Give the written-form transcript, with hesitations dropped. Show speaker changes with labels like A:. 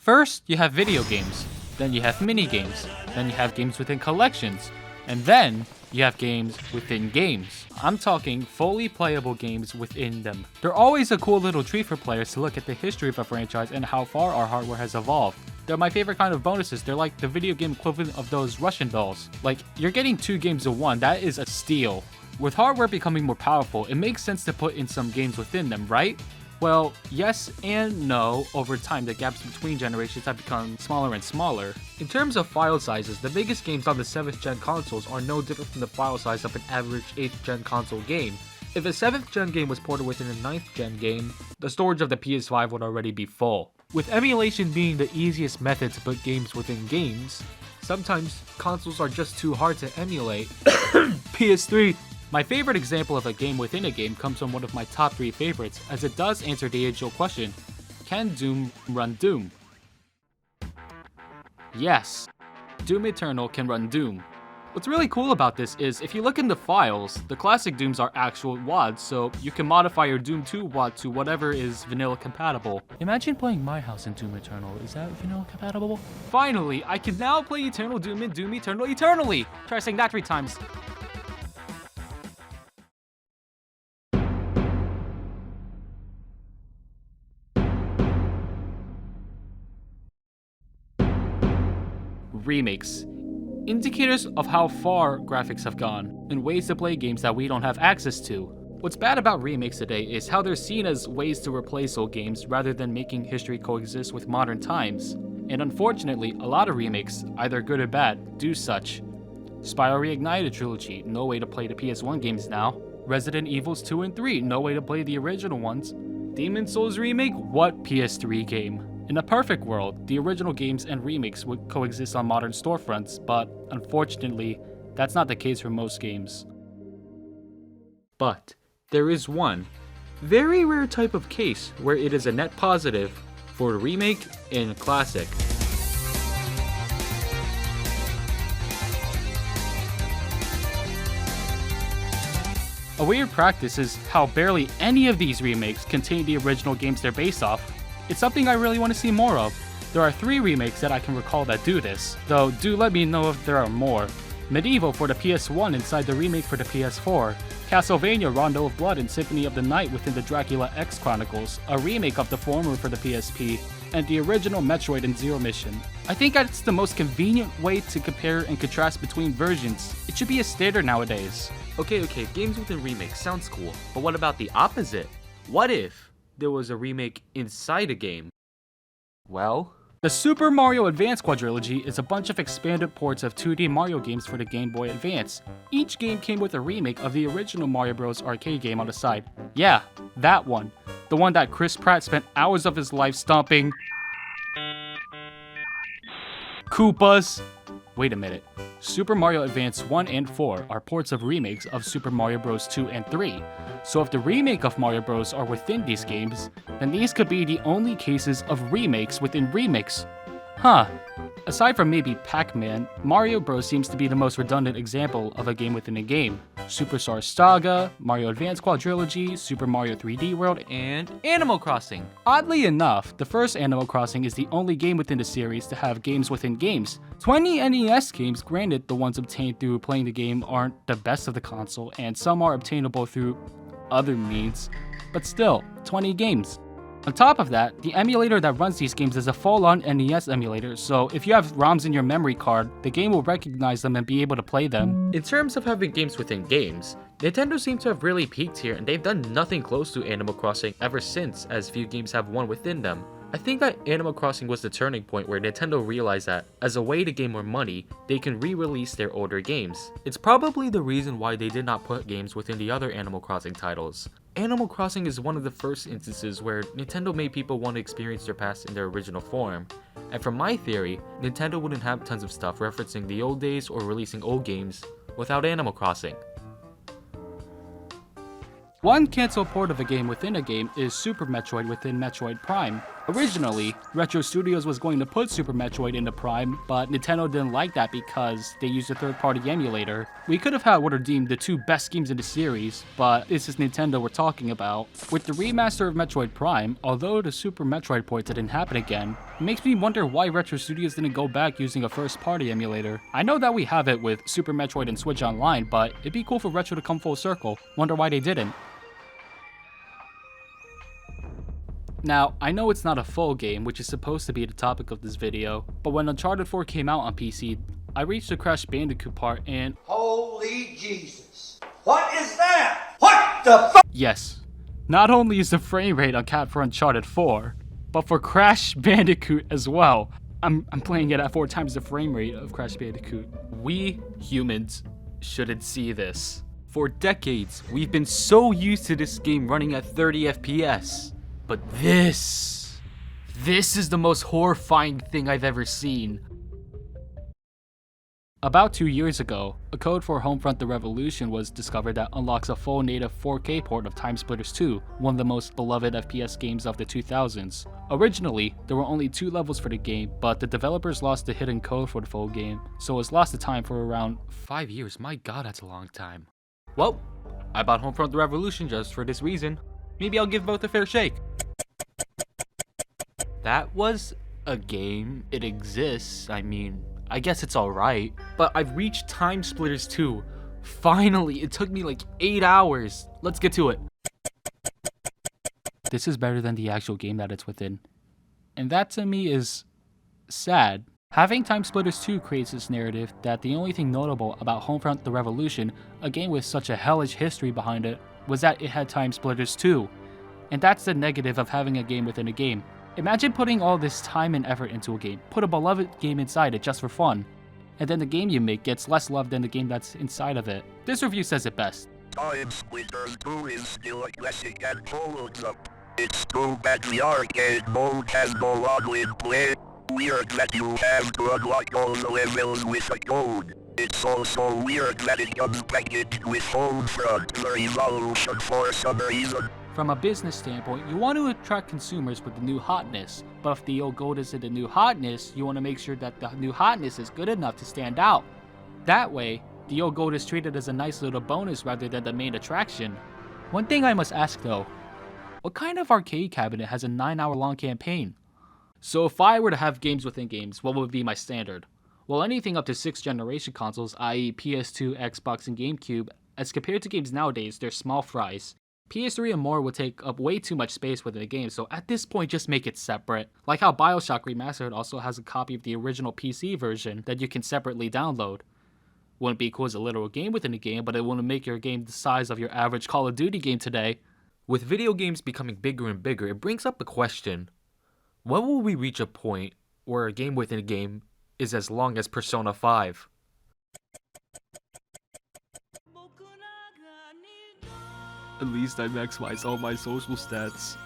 A: First, you have video games, then you have mini games, then you have games within collections, and then you have games within games. I'm talking fully playable games within them. They're always a cool little treat for players to look at the history of a franchise and how far our hardware has evolved. They're my favorite kind of bonuses. They're like the video game equivalent of those Russian dolls. Like, you're getting 2 games in one. That is a steal. With hardware becoming more powerful, it makes sense to put in some games within them, right? Well, yes and no. Over time, the gaps between generations have become smaller and smaller. In terms of file sizes, the biggest games on the 7th gen consoles are no different from the file size of an average 8th gen console game. If a 7th gen game was ported within a 9th gen game, the storage of the PS5 would already be full. With emulation being the easiest method to put games within games, sometimes consoles are just too hard to emulate. PS3. My favorite example of a game within a game comes from one of my top 3 favorites, as it does answer the age-old question, can Doom run Doom? Yes, Doom Eternal can run Doom. What's really cool about this is, if you look in the files, the classic Dooms are actual WADs, so you can modify your Doom 2 WAD to whatever is vanilla compatible. Imagine playing My House in Doom Eternal, is that vanilla compatible? Finally, I can now play Eternal Doom in Doom Eternal eternally! Try saying that 3 times. Remakes. Indicators of how far graphics have gone, and ways to play games that we don't have access to. What's bad about remakes today is how they're seen as ways to replace old games rather than making history coexist with modern times. And unfortunately, a lot of remakes, either good or bad, do such. Spyro Reignited trilogy, no way to play the PS1 games now. Resident Evils 2 and 3, no way to play the original ones. Demon's Souls remake, what PS3 game? In a perfect world, the original games and remakes would coexist on modern storefronts, but unfortunately, that's not the case for most games. But there is one very rare type of case where it is a net positive for a remake and classic. A weird practice is how barely any of these remakes contain the original games they're based off. It's something I really want to see more of. There are 3 remakes that I can recall that do this, though do let me know if there are more. Medieval for the PS1 inside the remake for the PS4, Castlevania Rondo of Blood and Symphony of the Night within the Dracula X Chronicles, a remake of the former for the PSP, and the original Metroid and Zero Mission. I think that's the most convenient way to compare and contrast between versions. It should be a standard nowadays. Okay, games within remakes sounds cool, but what about the opposite? What if there was a remake inside a game? Well, the Super Mario Advance quadrilogy is a bunch of expanded ports of 2D Mario games for the Game Boy Advance. Each game came with a remake of the original Mario Bros. Arcade game on the side. Yeah, that one. The one that Chris Pratt spent hours of his life stomping Koopas. Wait a minute. Super Mario Advance 1 and 4 are ports of remakes of Super Mario Bros. 2 and 3. So if the remake of Mario Bros. Are within these games, then these could be the only cases of remakes within remakes. Huh. Aside from maybe Pac-Man, Mario Bros. Seems to be the most redundant example of a game within a game. Superstar Saga, Mario Advance Quadrilogy, Super Mario 3D World, and Animal Crossing. Oddly enough, the first Animal Crossing is the only game within the series to have games within games. 20 NES games, granted the ones obtained through playing the game aren't the best of the console, and some are obtainable through other means, but still, 20 games. On top of that, the emulator that runs these games is a full-on NES emulator, so if you have ROMs in your memory card, the game will recognize them and be able to play them. In terms of having games within games, Nintendo seems to have really peaked here, and they've done nothing close to Animal Crossing ever since, as few games have one within them. I think that Animal Crossing was the turning point where Nintendo realized that, as a way to gain more money, they can re-release their older games. It's probably the reason why they did not put games within the other Animal Crossing titles. Animal Crossing is one of the first instances where Nintendo made people want to experience their past in their original form. And from my theory, Nintendo wouldn't have tons of stuff referencing the old days or releasing old games without Animal Crossing. One cancelled port of a game within a game is Super Metroid within Metroid Prime. Originally, Retro Studios was going to put Super Metroid into Prime, but Nintendo didn't like that because they used a third-party emulator. We could have had what are deemed the two best games in the series, but this is Nintendo we're talking about. With the remaster of Metroid Prime, although the Super Metroid port didn't happen again, it makes me wonder why Retro Studios didn't go back using a first-party emulator. I know that we have it with Super Metroid and Switch Online, but it'd be cool for Retro to come full circle. Wonder why they didn't. Now, I know it's not a full game, which is supposed to be the topic of this video, but when Uncharted 4 came out on PC, I reached the Crash Bandicoot part and...
B: Holy Jesus. What is that? What the fuck?
A: Yes, not only is the frame rate uncapped for Uncharted 4, but for Crash Bandicoot as well. I'm playing it at 4 times the frame rate of Crash Bandicoot. We humans shouldn't see this. For decades, we've been so used to this game running at 30 FPS. But this is the most horrifying thing I've ever seen. About 2 years ago, a code for Homefront the Revolution was discovered that unlocks a full native 4K port of TimeSplitters 2, one of the most beloved FPS games of the 2000s. Originally, there were only 2 levels for the game, but the developers lost the hidden code for the full game, so it was lost to time for around 5 years. My god, that's a long time. Well, I bought Homefront the Revolution just for this reason. Maybe I'll give both a fair shake. That was a game. It exists. I mean, I guess it's alright. But I've reached TimeSplitters 2. Finally, it took me like 8 hours. Let's get to it. This is better than the actual game that it's within. And that to me is sad. Having TimeSplitters 2 creates this narrative that the only thing notable about Homefront the Revolution, a game with such a hellish history behind it, was that it had TimeSplitters 2. And that's the negative of having a game within a game. Imagine putting all this time and effort into a game, put a beloved game inside it just for fun, and then the game you make gets less love than the game that's inside of it. This review says it best.
C: TimeSplitters 2 is still a classic and follows up. It's too bad the arcade mode has no login play. Weird that you have to unlock all the levels with a code. It's also weird that it comes packaged with Homefront the Revolution for some reason.
A: From a business standpoint, you want to attract consumers with the new hotness, but if the old gold is in the new hotness, you want to make sure that the new hotness is good enough to stand out. That way, the old gold is treated as a nice little bonus rather than the main attraction. One thing I must ask though, what kind of arcade cabinet has a 9-hour-long campaign? So if I were to have games within games, what would be my standard? Well, anything up to 6th generation consoles, i.e. PS2, Xbox, and GameCube, as compared to games nowadays, they're small fries. PS3 and more would take up way too much space within the game, so at this point just make it separate. Like how BioShock Remastered also has a copy of the original PC version that you can separately download. Wouldn't be cool as a literal game within the game, but it wouldn't make your game the size of your average Call of Duty game today. With video games becoming bigger and bigger, it brings up the question, when will we reach a point where a game within a game is as long as Persona 5? At least I maximize all my social stats.